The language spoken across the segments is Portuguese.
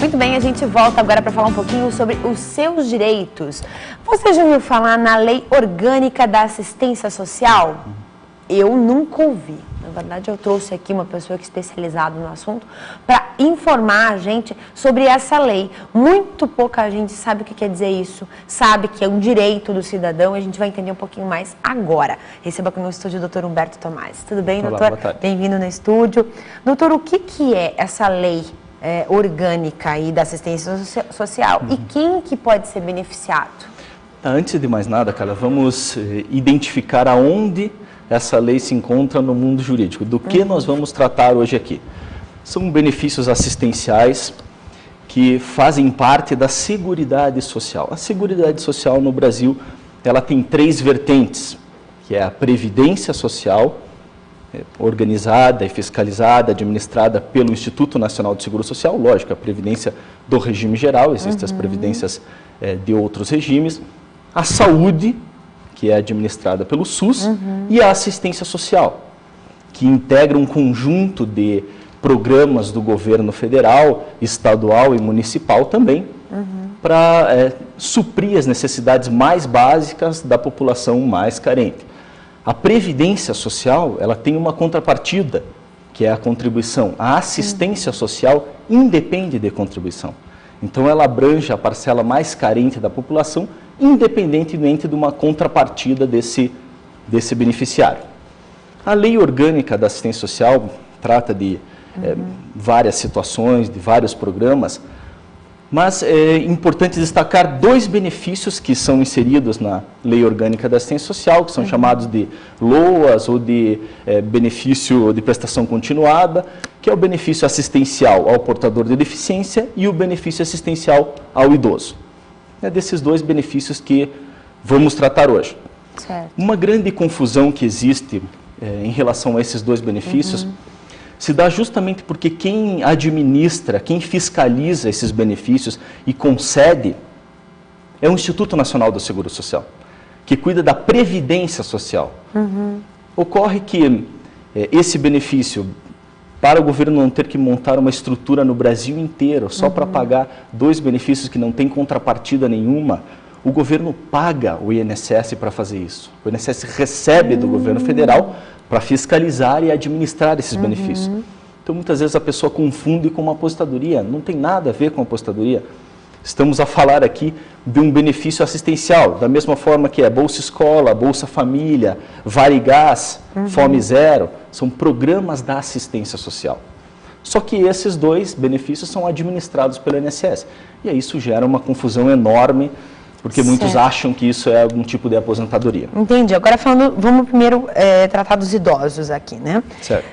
Muito bem, a gente volta agora para falar um pouquinho sobre os seus direitos. Você já ouviu falar na Lei Orgânica da Assistência Social? Eu nunca ouvi. Na verdade, eu trouxe aqui uma pessoa que é especializada no assunto para informar a gente sobre essa lei. Muito pouca gente sabe o que quer dizer isso, sabe que é um direito do cidadão e a gente vai entender um pouquinho mais agora. Receba aqui no estúdio o Dr. Humberto Tomás. Tudo bem, Olá, doutor? Boa tarde. Bem-vindo no estúdio. Doutor, o que é essa lei orgânica aí da assistência social e quem que pode ser beneficiado? Antes de mais nada, Carla, vamos identificar aonde essa lei se encontra no mundo jurídico. Do que nós vamos tratar hoje aqui? São benefícios assistenciais que fazem parte da Seguridade Social. A Seguridade Social no Brasil, ela tem 3 vertentes, que é a Previdência Social, organizada e fiscalizada, administrada pelo Instituto Nacional de Seguro Social, lógico, a Previdência do regime geral, existem as previdências de outros regimes, a Saúde, que é administrada pelo SUS, e a assistência social, que integra um conjunto de programas do governo federal, estadual e municipal também, para suprir as necessidades mais básicas da população mais carente. A Previdência Social, ela tem uma contrapartida, que é a contribuição. A assistência social independe de contribuição. Então, ela abrange a parcela mais carente da população, independentemente de uma contrapartida desse beneficiário. A Lei Orgânica da Assistência Social trata de várias situações, de vários programas, mas é importante destacar 2 benefícios que são inseridos na Lei Orgânica da Assistência Social, que são chamados de LOAS ou de benefício de prestação continuada, que é o benefício assistencial ao portador de deficiência e o benefício assistencial ao idoso. É desses 2 benefícios que vamos tratar hoje. Certo. Uma grande confusão que existe em relação a esses 2 benefícios se dá justamente porque quem administra, quem fiscaliza esses benefícios e concede é o Instituto Nacional do Seguro Social, que cuida da Previdência Social. Ocorre que esse benefício, para o governo não ter que montar uma estrutura no Brasil inteiro só para pagar 2 benefícios que não tem contrapartida nenhuma, o governo paga o INSS para fazer isso. O INSS recebe do governo federal para fiscalizar e administrar esses benefícios. Então, muitas vezes a pessoa confunde com uma aposentadoria. Não tem nada a ver com a aposentadoria. Estamos a falar aqui de um benefício assistencial, da mesma forma que é Bolsa Escola, Bolsa Família, Vale Gás, Fome Zero, são programas da assistência social. Só que esses 2 benefícios são administrados pelo INSS. E aí isso gera uma confusão enorme, porque muitos acham que isso é algum tipo de aposentadoria. Entendi. Agora vamos primeiro tratar dos idosos aqui, né? Certo.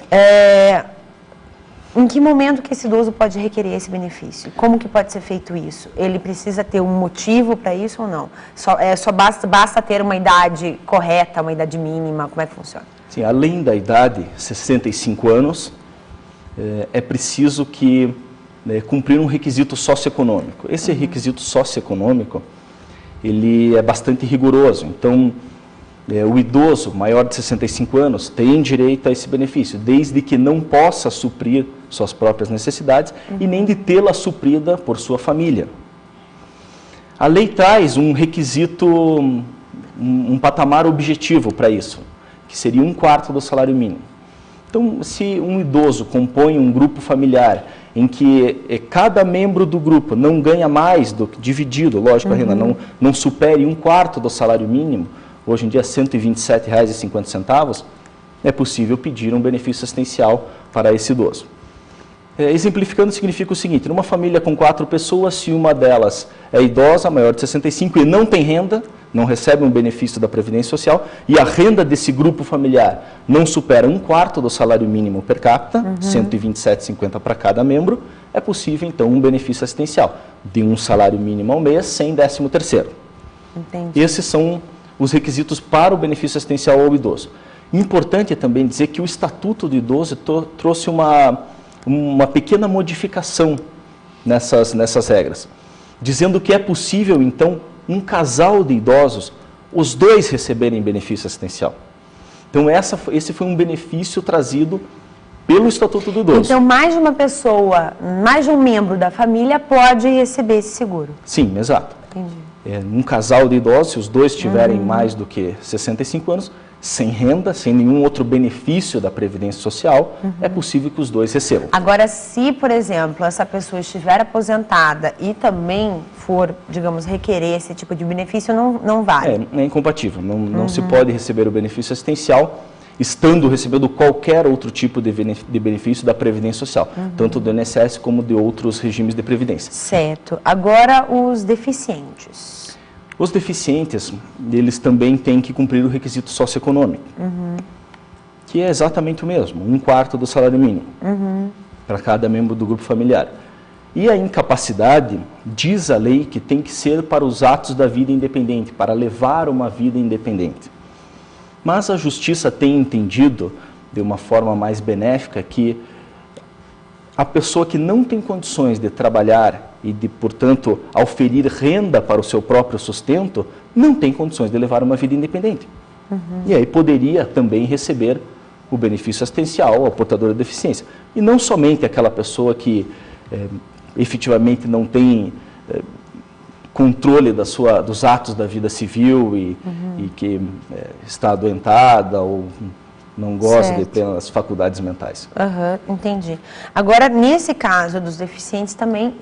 Em que momento que esse idoso pode requerer esse benefício? Como que pode ser feito isso? Ele precisa ter um motivo para isso ou não? Só basta ter uma idade correta, uma idade mínima? Como é que funciona? Sim, além da idade, 65 anos, é preciso que cumprir um requisito socioeconômico. Esse requisito socioeconômico, ele é bastante rigoroso. Então, o idoso maior de 65 anos tem direito a esse benefício, desde que não possa suprir suas próprias necessidades e nem de tê-la suprida por sua família. A lei traz um requisito, um patamar objetivo para isso, que seria 1/4 do salário mínimo. Então, se um idoso compõe um grupo familiar em que cada membro do grupo não ganha mais do que dividido, lógico, a renda não supere 1/4 do salário mínimo, hoje em dia R$ 127,50, é possível pedir um benefício assistencial para esse idoso. Exemplificando, significa o seguinte: numa família com 4 pessoas, se uma delas é idosa, maior de 65 e não tem renda, não recebe um benefício da Previdência Social, e a renda desse grupo familiar não supera 1/4 do salário mínimo per capita, R$ 127,50 para cada membro, é possível, então, um benefício assistencial de um salário mínimo ao mês, sem 13º. Entendi. Esses são os requisitos para o benefício assistencial ao idoso. Importante também dizer que o Estatuto do Idoso trouxe uma pequena modificação nessas regras, dizendo que é possível, então, um casal de idosos, os 2 receberem benefício assistencial. Então, esse foi um benefício trazido pelo Estatuto do Idoso. Então, mais de uma pessoa, mais de um membro da família pode receber esse seguro? Sim, exato. Entendi. Um casal de idosos, se os dois tiverem mais do que 65 anos, sem renda, sem nenhum outro benefício da Previdência Social, é possível que os dois recebam. Agora, se, por exemplo, essa pessoa estiver aposentada e também for, digamos, requerer esse tipo de benefício, não vale? É incompatível. Não se pode receber o benefício assistencial estando recebendo qualquer outro tipo de benefício da Previdência Social, tanto do INSS como de outros regimes de previdência. Certo. Agora, os deficientes. Os deficientes, eles também têm que cumprir o requisito socioeconômico, que é exatamente o mesmo, 1/4 do salário mínimo, para cada membro do grupo familiar. E a incapacidade, diz a lei, que tem que ser para os atos da vida independente, para levar uma vida independente. Mas a Justiça tem entendido, de uma forma mais benéfica, que a pessoa que não tem condições de trabalhar e de, portanto, auferir renda para o seu próprio sustento, não tem condições de levar uma vida independente. E aí poderia também receber o benefício assistencial ao portador de deficiência. E não somente aquela pessoa que efetivamente não tem controle dos atos da vida civil e que está adoentada ou não goza de plenas faculdades mentais. Entendi. Agora, nesse caso dos deficientes, também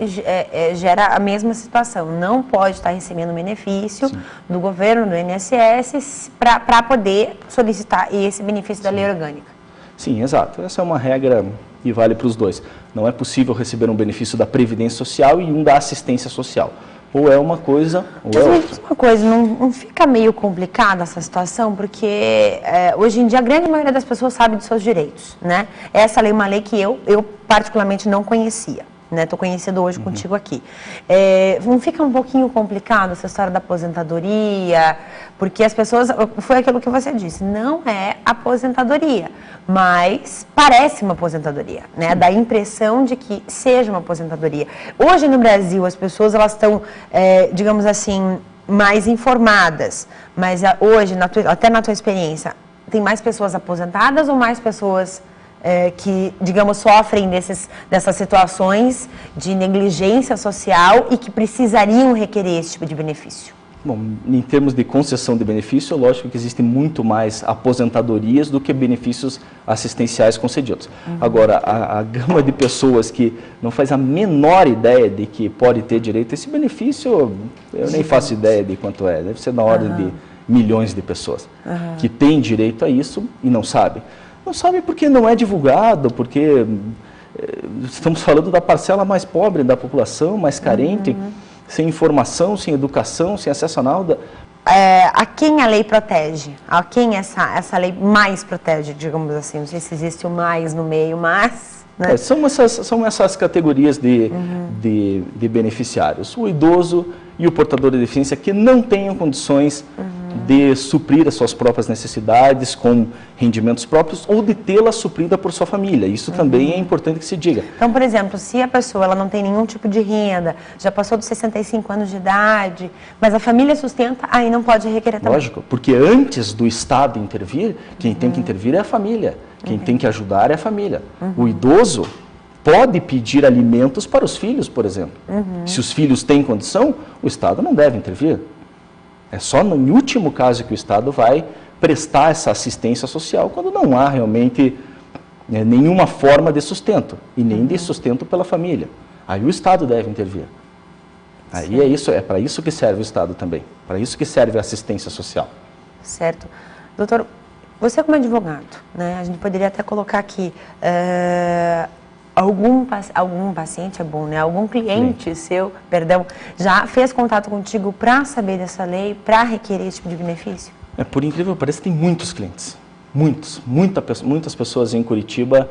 gera a mesma situação. Não pode estar recebendo benefício do governo, do INSS, para poder solicitar esse benefício da lei orgânica. Sim, exato. Essa é uma regra que vale para os dois. Não é possível receber um benefício da Previdência Social e um da assistência social. Ou é uma coisa, ou é outra. Uma coisa, não fica meio complicada essa situação, porque hoje em dia a grande maioria das pessoas sabe dos seus direitos, né? Essa lei é uma lei que eu particularmente não conhecia, né? Estou conhecendo hoje contigo aqui. Não fica um pouquinho complicado essa história da aposentadoria, porque as pessoas, foi aquilo que você disse, não é aposentadoria, mas parece uma aposentadoria, né? Dá a impressão de que seja uma aposentadoria. Hoje no Brasil as pessoas elas estão, digamos assim, mais informadas, mas hoje, até na tua experiência, tem mais pessoas aposentadas ou mais pessoas que, digamos, sofrem dessas situações de negligência social e que precisariam requerer esse tipo de benefício? Bom, em termos de concessão de benefício, lógico que existem muito mais aposentadorias do que benefícios assistenciais concedidos. Agora, a gama de pessoas que não faz a menor ideia de que pode ter direito a esse benefício, eu nem faço ideia de quanto é, deve ser na ordem de milhões de pessoas que têm direito a isso e não sabem. Não sabem porque não é divulgado, porque estamos falando da parcela mais pobre da população, mais carente, sem informação, sem educação, sem acesso a nada. A quem a lei protege? A quem essa lei mais protege, digamos assim? Não sei se existe o mais no meio, mas... Né? São essas categorias de beneficiários. O idoso e o portador de deficiência que não tenham condições de suprir as suas próprias necessidades com rendimentos próprios ou de tê-la suprida por sua família. Isso também é importante que se diga. Então, por exemplo, se a pessoa ela não tem nenhum tipo de renda, já passou dos 65 anos de idade, mas a família sustenta, aí não pode requerer também. Lógico, porque antes do Estado intervir, quem tem que intervir é a família. Quem tem que ajudar é a família. O idoso pode pedir alimentos para os filhos, por exemplo. Se os filhos têm condição, o Estado não deve intervir. É só no último caso que o Estado vai prestar essa assistência social, quando não há realmente nenhuma forma de sustento, e nem de sustento pela família. Aí o Estado deve intervir. Aí é para isso que serve o Estado também, para isso que serve a assistência social. Certo. Doutor, você como advogado, né, a gente poderia até colocar aqui, algum paciente, é bom, né? Algum cliente seu, já fez contato contigo para saber dessa lei, para requerer esse tipo de benefício? Por incrível que pareça, tem muitos clientes. Muitas pessoas em Curitiba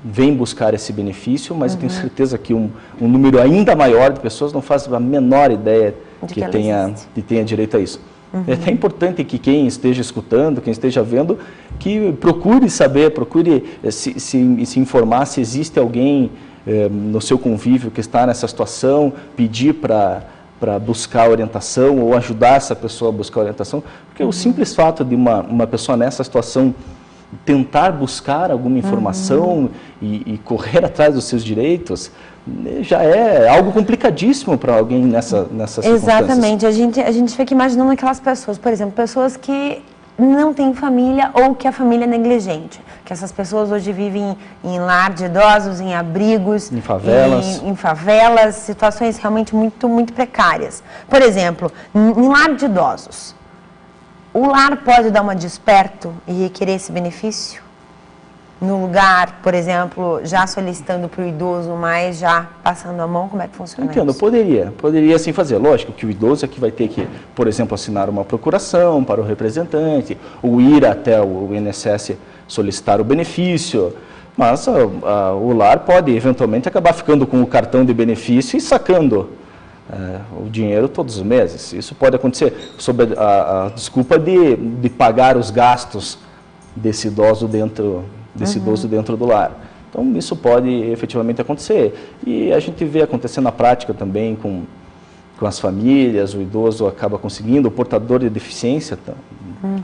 vêm buscar esse benefício, mas eu tenho certeza que um número ainda maior de pessoas não faz a menor ideia de que tenha direito a isso. É até importante que quem esteja escutando, quem esteja vendo, que procure saber, procure se informar se existe alguém no seu convívio que está nessa situação, pedir para buscar orientação ou ajudar essa pessoa a buscar orientação, porque o simples fato de uma pessoa nessa situação tentar buscar alguma informação e correr atrás dos seus direitos, já é algo complicadíssimo para alguém nessas circunstâncias. Exatamente. A gente fica imaginando aquelas pessoas, por exemplo, pessoas que não têm família ou que a família é negligente. Que essas pessoas hoje vivem em lar de idosos, em abrigos, em favelas, em favelas, situações realmente muito precárias. Por exemplo, em lar de idosos, o lar pode dar uma desperto e requerer esse benefício? No lugar, por exemplo, já solicitando para o idoso, mas já passando a mão, como é que funciona isso? Entendo, poderia sim fazer. Lógico que o idoso é que vai ter que, por exemplo, assinar uma procuração para o representante, ou ir até o INSS solicitar o benefício, mas o lar pode eventualmente acabar ficando com o cartão de benefício e sacando o dinheiro todos os meses. Isso pode acontecer, sob a desculpa de pagar os gastos desse idoso dentro do lar. Então, isso pode efetivamente acontecer. E a gente vê acontecer na prática também com as famílias, o idoso acaba conseguindo, o portador de deficiência,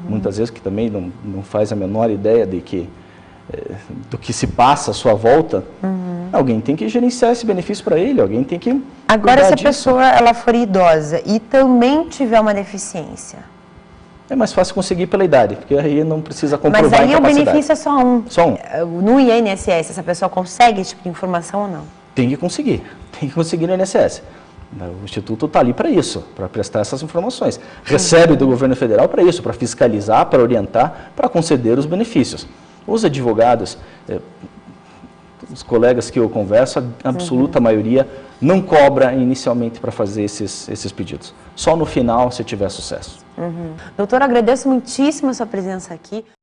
muitas vezes que também não faz a menor ideia do que se passa à sua volta, alguém tem que gerenciar esse benefício para ele, alguém tem que... Agora, se a pessoa ela for idosa e também tiver uma deficiência... É mais fácil conseguir pela idade, porque aí não precisa comprovar Mas aí a o benefício é só um. Só um. No INSS, essa pessoa consegue esse tipo de informação ou não? Tem que conseguir no INSS. O Instituto está ali para isso, para prestar essas informações. Recebe do governo federal para isso, para fiscalizar, para orientar, para conceder os benefícios. Os advogados, os colegas que eu converso, a absoluta maioria não cobra inicialmente para fazer esses pedidos. Só no final, se tiver sucesso. Doutor, agradeço muitíssimo a sua presença aqui.